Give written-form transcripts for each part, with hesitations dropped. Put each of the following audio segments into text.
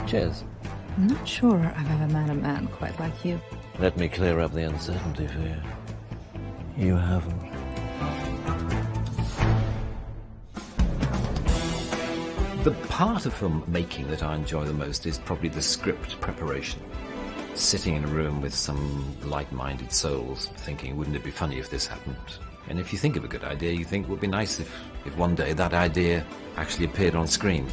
Cheers. I'm not sure I've ever met a man quite like you. Let me clear up the uncertainty for you. You haven't. The part of film making that I enjoy the most is probably the script preparation. Sitting in a room with some like-minded souls thinking, wouldn't it be funny if this happened? And if you think of a good idea, you think it would be nice if one day that idea actually appeared on screen.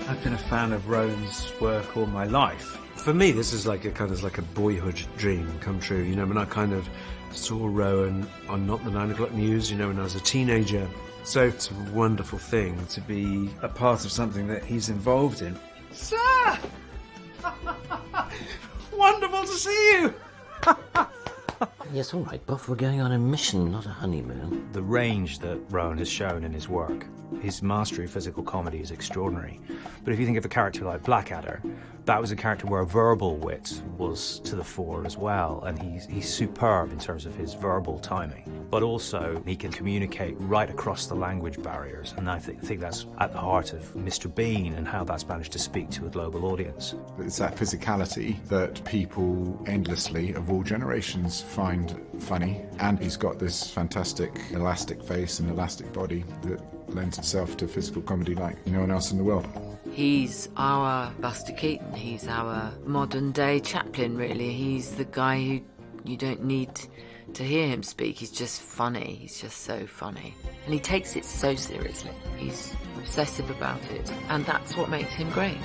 I've been a fan of Rowan's work all my life. For me, this is like a boyhood dream come true. You know, when I kind of saw Rowan on Not the 9 O'Clock News, you know, when I was a teenager. So it's a wonderful thing to be a part of something that he's involved in. Sir! Wonderful to see you! Yes, all right, Buff, we're going on a mission, not a honeymoon. The range that Rowan has shown in his work, his mastery of physical comedy is extraordinary. But if you think of a character like Blackadder, that was a character where verbal wit was to the fore as well, and he's superb in terms of his verbal timing. But also, he can communicate right across the language barriers, and I think that's at the heart of Mr. Bean and how that's managed to speak to a global audience. It's that physicality that people endlessly, of all generations, find funny, and he's got this fantastic elastic face and elastic body that lends itself to physical comedy like no one else in the world. He's our Buster Keaton, he's our modern day Chaplin really. He's the guy who you don't need to hear him speak, he's just funny, he's just so funny. And he takes it so seriously, he's obsessive about it, and that's what makes him great.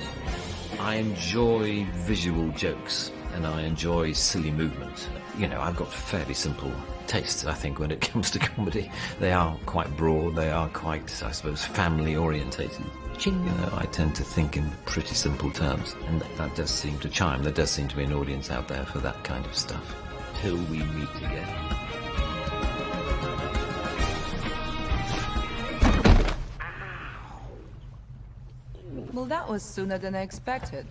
I enjoy visual jokes and I enjoy silly movement. You know, I've got fairly simple tastes, I think, when it comes to comedy. They are quite broad, they are quite, I suppose, family orientated. You know, I tend to think in pretty simple terms, and that does seem to chime. There does seem to be an audience out there for that kind of stuff. Till we meet again. Well, that was sooner than I expected.